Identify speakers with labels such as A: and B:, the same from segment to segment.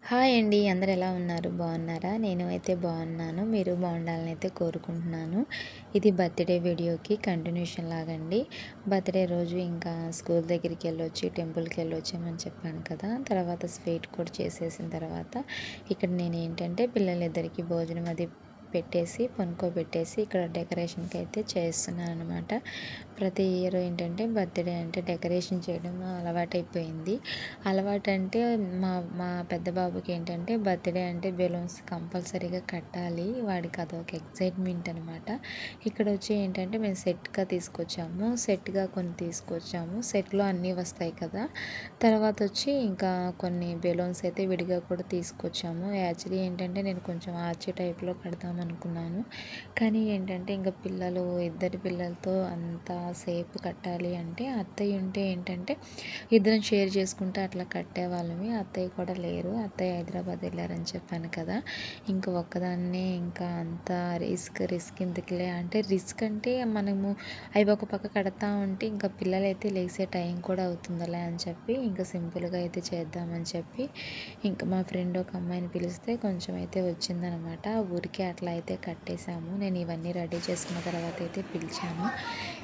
A: Hi అండి. అందరూ ఎలా ఉన్నారు? బాగున్నారా? నేను అయితే బాగున్నాను. మీరు బాగుండాలని అయితే కోరుకుంటున్నాను. ఇది బర్త్‌డే వీడియోకి కంటిన్యూషన్ లాగండి. బర్త్‌డే రోజు ఇంకా స్కూల్ దగ్గరికెళ్ళొచ్చి టెంపుల్‌కెళ్ళొచ్చామని చెప్పాను కదా! తర్వాత స్వీట్ కూడా చేసేసిన తర్వాత ఇక్కడ నేనేంటంటే పిల్లలిద్దరికీ భోజనం అది పెట్టేసి, పనుకోబెట్టేసి ఇక్కడ డెకరేషన్‌కి అయితే చేస్తున్నాననమాట. ప్రతి ఇయర్ ఏంటంటే బర్త్‌డే అంటే డెకరేషన్ చేయడం అలవాటైపోయింది. అలవాటంటే మా మా పెద్ద బాబుకి ఏంటంటే బర్త్‌డే అంటే బెలూన్స్ కంపల్సరీగా కట్టాలి. వాడికి అదొక ఎక్సైట్‌మెంట్ అనమాట. ఇక్కడొచ్చి ఏంటంటే మేము సెట్‌గా తీసుకొచ్చాము. సెట్‌గా కొన్ని తీసుకొచ్చాము. సెట్‌లో అన్నీ వస్తాయి కదా! తర్వాత వచ్చి ఇంకా కొన్ని బెలూన్స్ అయితే విడిగా కూడా తీసుకొచ్చాము. యాక్చువల్లీ ఏంటంటే నేను కొంచెం ఆర్చీ టైప్‌లో కడదాం అనుకున్నాను. కానీ ఏంటంటే ఇంక ఇద్దరి పిల్లలతో అంత సేపు కట్టాలి అంటే అత్తయ్య ఉంటే ఏంటంటే ఇద్దరం షేర్ చేసుకుంటే అట్లా కట్టేవాళ్ళమి. అత్తయ్య కూడా లేరు. అత్తయ్య హైదరాబాద్ వెళ్ళారని చెప్పాను కదా! ఇంక ఒక్కదాన్నే ఇంకా అంత రిస్క్ ఎందుకులే అంటే రిస్క్ అంటే మనము అవి ఒక పక్క కడతా ఉంటే ఇంకా పిల్లలైతే లేసే టైం కూడా అవుతుందిలే అని చెప్పి ఇంకా సింపుల్‌గా అయితే చేద్దామని చెప్పి ఇంకా మా ఫ్రెండ్ ఒక అమ్మాయిని పిలిస్తే కొంచెం అయితే వచ్చిందనమాట. ఊరికే అట్లా అయితే కట్టేసాము. నేను ఇవన్నీ రెడీ చేసుకున్న తర్వాత అయితే పిలిచాను.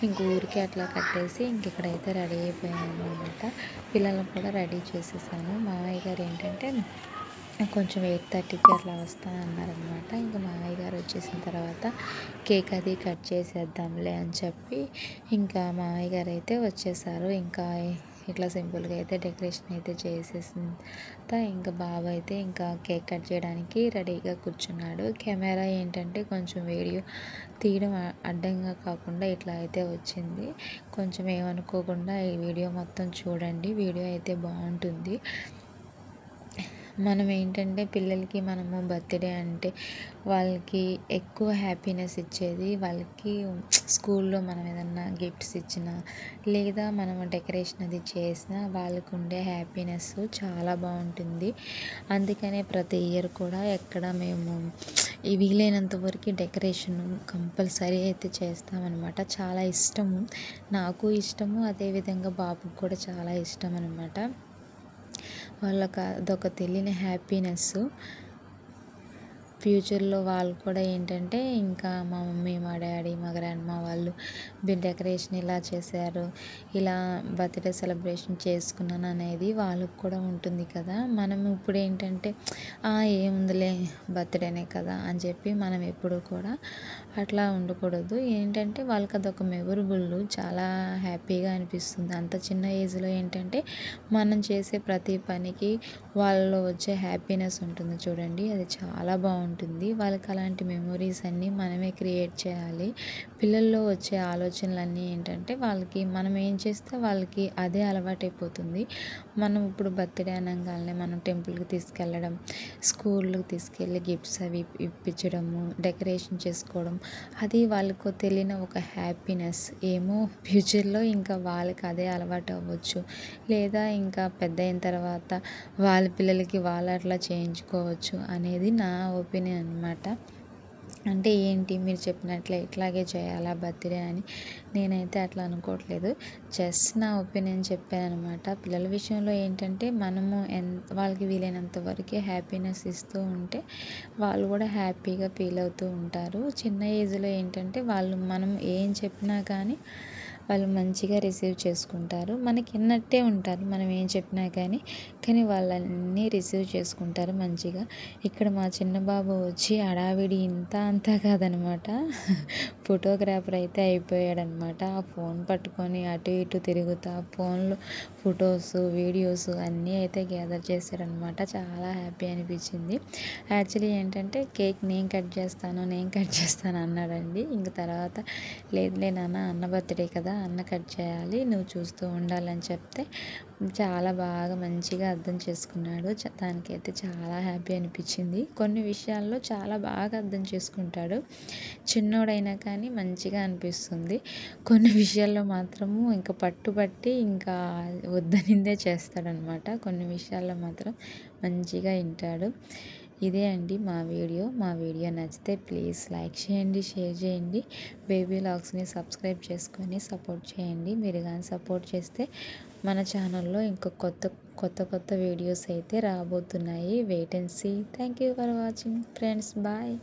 A: ఇంక ఊరికే అట్లా కట్టేసి ఇక్కడైతే రెడీ అయిపోయాననమాట. పిల్లలను కూడా రెడీ చేసేసాను. మామయ్య గారు ఏంటంటే కొంచెం 8:30కి అట్లా వస్తా అన్నారనమాట. ఇంక మామయ్య గారు వచ్చేసిన తర్వాత కేక్ అది కట్ చేసేద్దాంలే అని చెప్పి ఇంకా మామయ్య గారు అయితే వచ్చేసారు. ఇంకా ఇట్లా సింపుల్‌గా అయితే డెకరేషన్ అయితే చేసేసిన తర్వాత ఇంకా బాబు అయితే ఇంకా కేక్ కట్ చేయడానికి రెడీగా కూర్చున్నాడు. కెమెరా ఏంటంటే కొంచెం వీడియో తీయడం అడ్డంగా కాకుండా ఇట్లా అయితే వచ్చింది. కొంచెం ఏమనుకోకుండా ఈ వీడియో మొత్తం చూడండి. వీడియో అయితే బాగుంటుంది. మనం ఏంటంటే పిల్లలకి మనము బర్త్‌డే అంటే వాళ్ళకి ఎక్కువ హ్యాపీనెస్ ఇచ్చేది వాళ్ళకి స్కూల్లో మనం ఏదన్నా గిఫ్ట్స్ ఇచ్చినా లేదా మనం డెకరేషన్ అది చేసినా వాళ్ళకు ఉండే హ్యాపీనెస్ చాలా బాగుంటుంది. అందుకనే ప్రతి ఇయర్ కూడా మేము ఈ వీలైనంత వరకు డెకరేషన్ కంపల్సరీ అయితే చేస్తామన్నమాట. చాలా ఇష్టము. నాకు ఇష్టము. అదేవిధంగా బాబుకి కూడా చాలా ఇష్టం అనమాట. వాళ్ళకి అదొక తెలియని హ్యాపీనెస్సు. ఫ్యూచర్‌లో వాళ్ళు కూడా ఏంటంటే ఇంకా మా మమ్మీ, మా డ్యాడీ, మా గ్రాండ్‌మా వాళ్ళు డెకరేషన్ ఇలా చేశారు, ఇలా బర్త్‌డే సెలబ్రేషన్ చేసుకున్నాను అనేది వాళ్ళకి కూడా ఉంటుంది కదా! మనం ఇప్పుడు ఏంటంటే ఏముందిలే బర్త్‌డేనే కదా అని చెప్పి మనం ఎప్పుడూ కూడా అట్లా ఉండకూడదు. ఏంటంటే వాళ్ళకి అదొక మెమరబుల్ చాలా హ్యాపీగా అనిపిస్తుంది. అంత చిన్న ఏజ్‌లో ఏంటంటే మనం చేసే ప్రతి పనికి వాళ్ళలో వచ్చే హ్యాపీనెస్ ఉంటుంది చూడండి. అది చాలా బాగుంటుంది. వాళ్ళకి అలాంటి మెమోరీస్ అన్నీ మనమే క్రియేట్ చేయాలి. పిల్లల్లో వచ్చే ఆలోచనలన్నీ ఏంటంటే వాళ్ళకి మనం ఏం చేస్తే వాళ్ళకి అదే అలవాటైపోతుంది. మనం ఇప్పుడు బర్త్‌డే అనంగానే మనం టెంపుల్‌కి తీసుకెళ్ళడం, స్కూల్‌కి తీసుకెళ్ళి గిఫ్ట్స్ అవి ఇప్పించడము, డెకరేషన్ చేసుకోవడం అది వాళ్ళకు తెలియని ఒక హ్యాపీనెస్. ఏమో ఫ్యూచర్‌లో ఇంకా వాళ్ళకి అదే అలవాటు అవ్వచ్చు. లేదా ఇంకా పెద్దయిన తర్వాత వాళ్ళ పిల్లలకి వాళ్ళు అట్లా చేయించుకోవచ్చు అనేది నా ఒపీనియన్ అనమాట. అంటే ఏంటి మీరు చెప్పినట్లే ఇట్లాగే చేయాలా బర్త్‌డే అని నేనైతే అట్లా అనుకోవట్లేదు. జస్ట్ నా ఒపీనియన్ చెప్పాననమాట. పిల్లల విషయంలో ఏంటంటే మనము వాళ్ళకి వీలైనంత వరకే హ్యాపీనెస్ ఇస్తూ ఉంటే వాళ్ళు కూడా హ్యాపీగా ఫీల్ అవుతూ ఉంటారు. చిన్న ఏజ్‌లో ఏంటంటే మనం ఏం చెప్పినా కానీ వాళ్ళు మంచిగా రిసీవ్ చేసుకుంటారు. మనకి ఇన్నట్టే ఉంటారు మనం ఏం చెప్పినా కానీ వాళ్ళన్నీ రిసీవ్ చేసుకుంటారు మంచిగా. ఇక్కడ మా చిన్న బాబు వచ్చి హడావిడి ఇంత అంతా కాదనమాట. ఫోటోగ్రాఫర్ అయితే అయిపోయాడనమాట. ఆ ఫోన్ పట్టుకొని అటు ఇటు తిరుగుతా ఫోన్లో ఫొటోస్, వీడియోస్ అన్నీ అయితే గ్యాదర్ చేశాడనమాట. చాలా హ్యాపీ అనిపించింది. యాక్చువల్లీ ఏంటంటే కేక్ నేను కట్ చేస్తాను అన్నాడండి. ఇంక తర్వాత లేదులే నాన్న అన్న బర్త్‌డే కదా అన్న కట్ చేయాలి, నువ్వు చూస్తూ ఉండాలని చెప్తే చాలా బాగా మంచిగా అర్థం చేసుకున్నాడు. దానికైతే చాలా హ్యాపీ అనిపించింది. కొన్ని విషయాల్లో చాలా బాగా అర్థం చేసుకుంటాడు. చిన్నోడైనా కానీ మంచిగా అనిపిస్తుంది. కొన్ని విషయాల్లో మాత్రము ఇంకా పట్టుబట్టి ఇంకా వద్దనిందే చేస్తాడనమాట. కొన్ని విషయాల్లో మాత్రం మంచిగా వింటాడు. ఇదే అండి మా వీడియో నచ్చితే ప్లీజ్ లైక్ చేయండి, షేర్ చేయండి. బేబీ వ్లాగ్స్ని సబ్స్క్రైబ్ చేసుకొని సపోర్ట్ చేయండి. మీరు కానీ సపోర్ట్ చేస్తే మన ఛానల్లో ఇంకా కొత్త కొత్త కొత్త వీడియోస్ అయితే రాబోతున్నాయి. Wait and see. Thank you for watching friends. Bye.